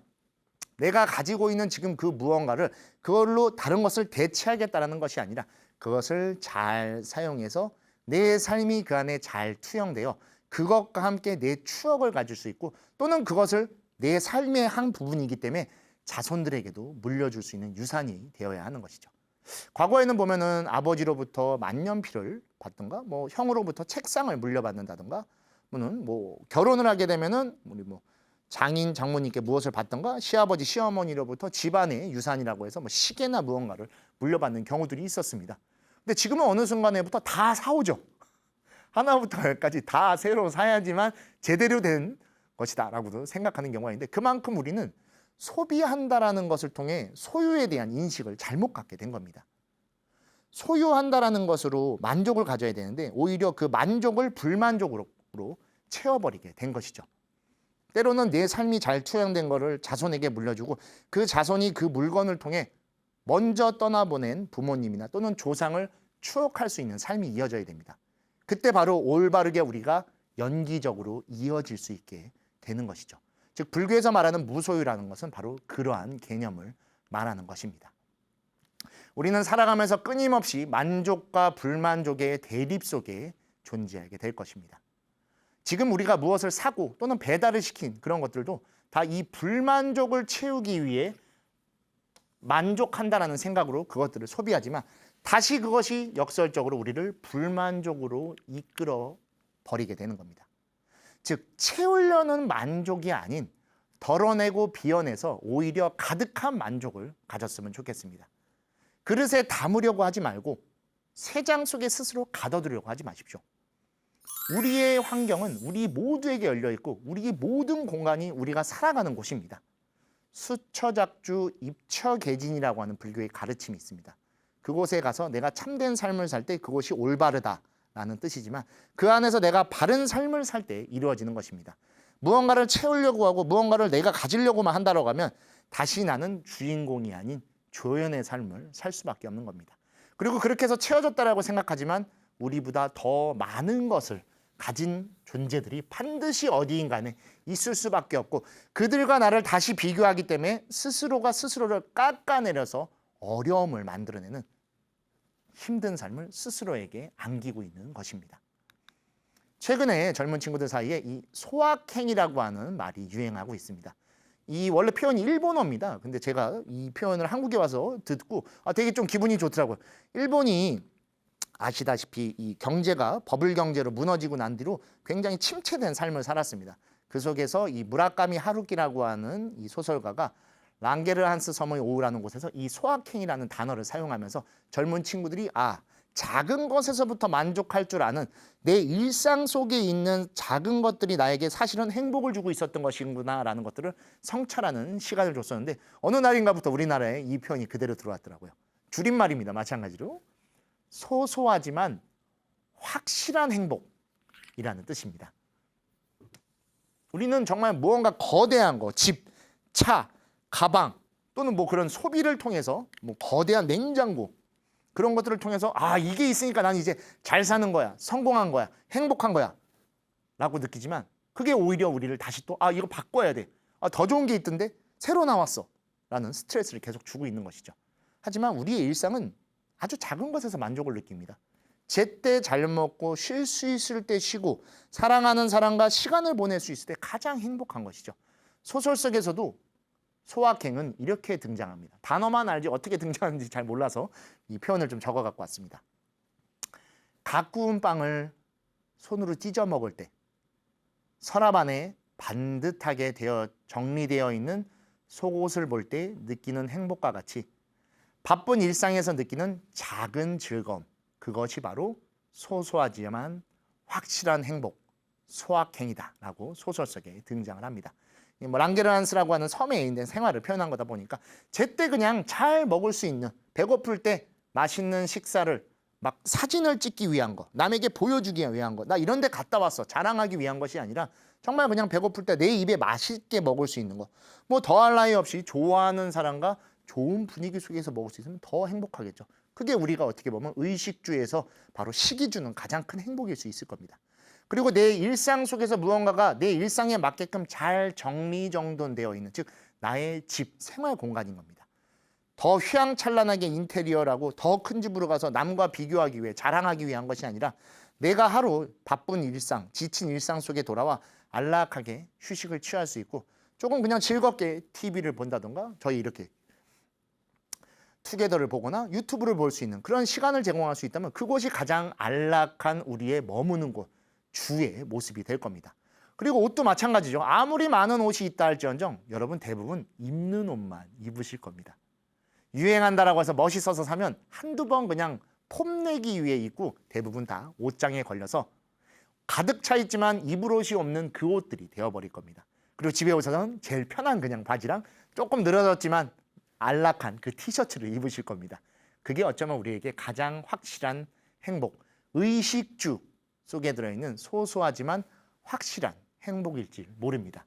내가 가지고 있는 지금 그 무언가를 그걸로 다른 것을 대체하겠다는 것이 아니라 그것을 잘 사용해서 내 삶이 그 안에 잘 투영되어 그것과 함께 내 추억을 가질 수 있고 또는 그것을 내 삶의 한 부분이기 때문에 자손들에게도 물려줄 수 있는 유산이 되어야 하는 것이죠. 과거에는 보면은 아버지로부터 만년필을 받든가 뭐 형으로부터 책상을 물려받는다든가 뭐 결혼을 하게 되면은 우리 뭐 장인 장모님께 무엇을 받던가 시아버지 시어머니로부터 집안의 유산이라고 해서 뭐 시계나 무언가를 물려받는 경우들이 있었습니다. 근데 지금은 어느 순간에부터 다 사오죠. 하나부터 열까지 다 새로 사야지만 제대로 된 것이다라고도 생각하는 경우가 있는데 그만큼 우리는 소비한다라는 것을 통해 소유에 대한 인식을 잘못 갖게 된 겁니다. 소유한다라는 것으로 만족을 가져야 되는데 오히려 그 만족을 불만족으로 채워버리게 된 것이죠. 때로는 내 삶이 잘 투영된 것을 자손에게 물려주고 그 자손이 그 물건을 통해 먼저 떠나보낸 부모님이나 또는 조상을 추억할 수 있는 삶이 이어져야 됩니다. 그때 바로 올바르게 우리가 연기적으로 이어질 수 있게 되는 것이죠. 즉 불교에서 말하는 무소유라는 것은 바로 그러한 개념을 말하는 것입니다. 우리는 살아가면서 끊임없이 만족과 불만족의 대립 속에 존재하게 될 것입니다. 지금 우리가 무엇을 사고 또는 배달을 시킨 그런 것들도 다 이 불만족을 채우기 위해 만족한다라는 생각으로 그것들을 소비하지만 다시 그것이 역설적으로 우리를 불만족으로 이끌어 버리게 되는 겁니다. 즉 채우려는 만족이 아닌 덜어내고 비워내서 오히려 가득한 만족을 가졌으면 좋겠습니다. 그릇에 담으려고 하지 말고 새장 속에 스스로 가둬두려고 하지 마십시오. 우리의 환경은 우리 모두에게 열려 있고 우리 모든 공간이 우리가 살아가는 곳입니다. 수처작주 입처계진이라고 하는 불교의 가르침이 있습니다. 그곳에 가서 내가 참된 삶을 살 때 그것이 올바르다라는 뜻이지만 그 안에서 내가 바른 삶을 살 때 이루어지는 것입니다. 무언가를 채우려고 하고 무언가를 내가 가지려고만 한다고 하면 다시 나는 주인공이 아닌 조연의 삶을 살 수밖에 없는 겁니다. 그리고 그렇게 해서 채워졌다라고 생각하지만 우리보다 더 많은 것을 가진 존재들이 반드시 어디인가에 있을 수밖에 없고 그들과 나를 다시 비교하기 때문에 스스로가 스스로를 깎아내려서 어려움을 만들어내는 힘든 삶을 스스로에게 안기고 있는 것입니다. 최근에 젊은 친구들 사이에 이 소확행이라고 하는 말이 유행하고 있습니다. 이 원래 표현이 일본어입니다. 근데 제가 이 표현을 한국에 와서 듣고 되게 좀 기분이 좋더라고요. 일본이 아시다시피 이 경제가 버블 경제로 무너지고 난 뒤로 굉장히 침체된 삶을 살았습니다. 그 속에서 이 무라카미 하루키라고 하는 이 소설가가 랑게르한스 섬의 오후라는 곳에서 이 소확행이라는 단어를 사용하면서 젊은 친구들이 작은 것에서부터 만족할 줄 아는 내 일상 속에 있는 작은 것들이 나에게 사실은 행복을 주고 있었던 것이구나라는 것들을 성찰하는 시간을 줬었는데 어느 날인가부터 우리나라에 이 표현이 그대로 들어왔더라고요. 줄임말입니다. 마찬가지로 소소하지만 확실한 행복이라는 뜻입니다. 우리는 정말 무언가 거대한 거, 집, 차, 가방 또는 뭐 그런 소비를 통해서 뭐 거대한 냉장고 그런 것들을 통해서 이게 있으니까 난 이제 잘 사는 거야, 성공한 거야, 행복한 거야 라고 느끼지만 그게 오히려 우리를 다시 또 이거 바꿔야 돼, 더 좋은 게 있던데 새로 나왔어 라는 스트레스를 계속 주고 있는 것이죠. 하지만 우리의 일상은 아주 작은 것에서 만족을 느낍니다. 제때 잘 먹고 쉴 수 있을 때 쉬고 사랑하는 사람과 시간을 보낼 수 있을 때 가장 행복한 것이죠. 소설 속에서도 소확행은 이렇게 등장합니다. 단어만 알지 어떻게 등장하는지 잘 몰라서 이 표현을 좀 적어 갖고 왔습니다. 갓 구운 빵을 손으로 찢어 먹을 때 서랍 안에 반듯하게 정리되어 있는 속옷을 볼 때 느끼는 행복과 같이 바쁜 일상에서 느끼는 작은 즐거움, 그것이 바로 소소하지만 확실한 행복, 소확행이다라고 소설 속에 등장을 합니다. 랑게르한스라고 하는 섬에 있는 생활을 표현한 거다 보니까 제때 그냥 잘 먹을 수 있는, 배고플 때 맛있는 식사를 막 사진을 찍기 위한 거, 남에게 보여주기 위한 거, 나 이런 데 갔다 왔어 자랑하기 위한 것이 아니라 정말 그냥 배고플 때 내 입에 맛있게 먹을 수 있는 거, 뭐 더할 나위 없이 좋아하는 사람과 좋은 분위기 속에서 먹을 수 있으면 더 행복하겠죠. 그게 우리가 어떻게 보면 의식주에서 바로 식이 주는 가장 큰 행복일 수 있을 겁니다. 그리고 내 일상 속에서 무언가가 내 일상에 맞게끔 잘 정리정돈되어 있는, 즉 나의 집, 생활 공간인 겁니다. 더 휘황찬란하게 인테리어라고 더 큰 집으로 가서 남과 비교하기 위해, 자랑하기 위한 것이 아니라 내가 하루 바쁜 일상, 지친 일상 속에 돌아와 안락하게 휴식을 취할 수 있고 조금 그냥 즐겁게 TV를 본다던가 저희 이렇게 투게더를 보거나 유튜브를 볼 수 있는 그런 시간을 제공할 수 있다면 그곳이 가장 안락한 우리의 머무는 곳, 주의 모습이 될 겁니다. 그리고 옷도 마찬가지죠. 아무리 많은 옷이 있다 할지언정 여러분 대부분 입는 옷만 입으실 겁니다. 유행한다라고 해서 멋있어서 사면 한두 번 그냥 폼내기 위해 입고 대부분 다 옷장에 걸려서 가득 차 있지만 입을 옷이 없는 그 옷들이 되어버릴 겁니다. 그리고 집에 오셔서는 제일 편한 그냥 바지랑 조금 늘어졌지만 안락한 그 티셔츠를 입으실 겁니다. 그게 어쩌면 우리에게 가장 확실한 행복, 의식주 속에 들어있는 소소하지만 확실한 행복일지 모릅니다.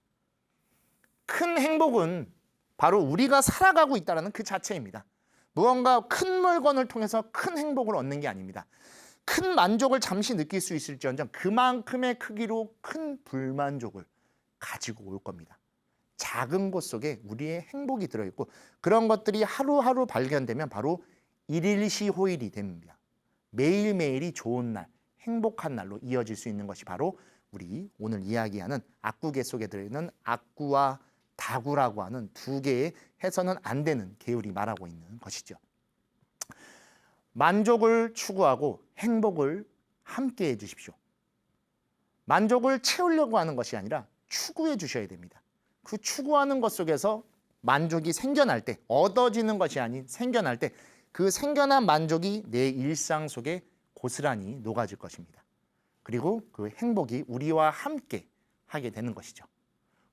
큰 행복은 바로 우리가 살아가고 있다는 그 자체입니다. 무언가 큰 물건을 통해서 큰 행복을 얻는 게 아닙니다. 큰 만족을 잠시 느낄 수 있을지언정 그만큼의 크기로 큰 불만족을 가지고 올 겁니다. 작은 것 속에 우리의 행복이 들어있고 그런 것들이 하루하루 발견되면 바로 일일시호일이 됩니다. 매일매일이 좋은 날, 행복한 날로 이어질 수 있는 것이 바로 우리 오늘 이야기하는 악구계 속에 들어있는 악구와 다구라고 하는 두 개의 해서는 안 되는 계율이 말하고 있는 것이죠. 만족을 추구하고 행복을 함께 해주십시오. 만족을 채우려고 하는 것이 아니라 추구해 주셔야 됩니다. 그 추구하는 것 속에서 만족이 생겨날 때, 얻어지는 것이 아닌 생겨날 때 그 생겨난 만족이 내 일상 속에 고스란히 녹아질 것입니다. 그리고 그 행복이 우리와 함께 하게 되는 것이죠.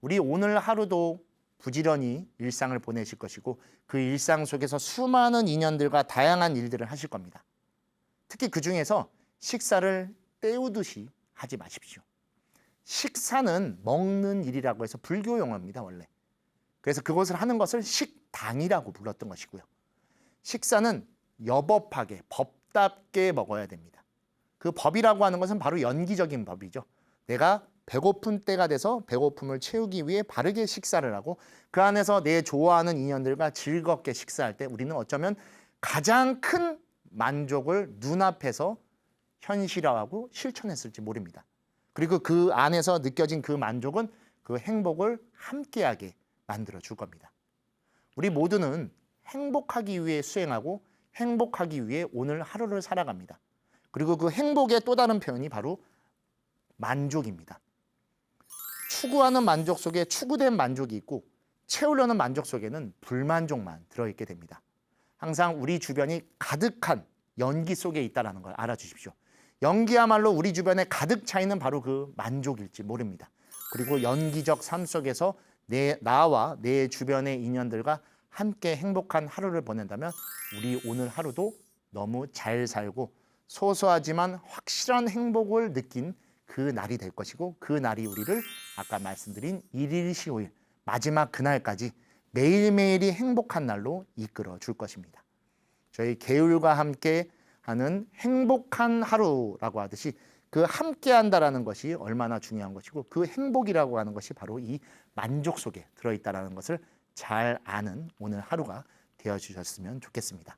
우리 오늘 하루도 부지런히 일상을 보내실 것이고 그 일상 속에서 수많은 인연들과 다양한 일들을 하실 겁니다. 특히 그 중에서 식사를 때우듯이 하지 마십시오. 식사는 먹는 일이라고 해서 불교 용어입니다, 원래. 그래서 그것을 하는 것을 식당이라고 불렀던 것이고요. 식사는 여법하게, 법답게 먹어야 됩니다. 그 법이라고 하는 것은 바로 연기적인 법이죠. 내가 배고픈 때가 돼서 배고픔을 채우기 위해 바르게 식사를 하고 그 안에서 내 좋아하는 인연들과 즐겁게 식사할 때 우리는 어쩌면 가장 큰 만족을 눈앞에서 현실화하고 실천했을지 모릅니다. 그리고 그 안에서 느껴진 그 만족은 그 행복을 함께하게 만들어 줄 겁니다. 우리 모두는 행복하기 위해 수행하고 행복하기 위해 오늘 하루를 살아갑니다. 그리고 그 행복의 또 다른 표현이 바로 만족입니다. 추구하는 만족 속에 추구된 만족이 있고 채우려는 만족 속에는 불만족만 들어있게 됩니다. 항상 우리 주변이 가득한 연기 속에 있다는 걸 알아주십시오. 연기야말로 우리 주변에 가득 차 있는 바로 그 만족일지 모릅니다. 그리고 연기적 삶 속에서 나와 내 주변의 인연들과 함께 행복한 하루를 보낸다면 우리 오늘 하루도 너무 잘 살고 소소하지만 확실한 행복을 느낀 그 날이 될 것이고 그 날이 우리를 아까 말씀드린 일일시호일 마지막 그날까지 매일매일이 행복한 날로 이끌어 줄 것입니다. 저희 계율과 함께 하는 행복한 하루라고 하듯이 그 함께 한다라는 것이 얼마나 중요한 것이고 그 행복이라고 하는 것이 바로 이 만족 속에 들어있다는 것을 잘 아는 오늘 하루가 되어주셨으면 좋겠습니다.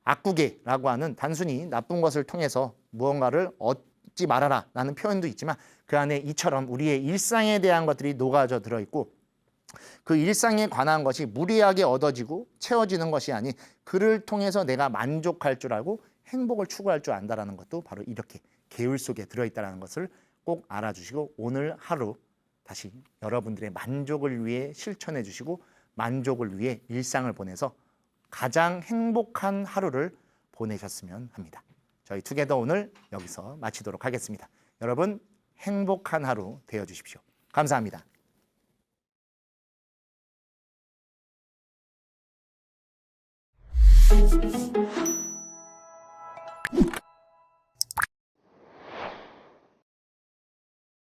악구계라고 하는 단순히 나쁜 것을 통해서 무언가를 얻지 말아라 라는 표현도 있지만 그 안에 이처럼 우리의 일상에 대한 것들이 녹아져 들어있고 그 일상에 관한 것이 무리하게 얻어지고 채워지는 것이 아닌 그를 통해서 내가 만족할 줄 알고 행복을 추구할 줄 안다는 것도 바로 이렇게 계율 속에 들어있다는 것을 꼭 알아주시고 오늘 하루 다시 여러분들의 만족을 위해 실천해 주시고 만족을 위해 일상을 보내서 가장 행복한 하루를 보내셨으면 합니다. 저희 투게더 오늘 여기서 마치도록 하겠습니다. 여러분 행복한 하루 되어주십시오. 감사합니다.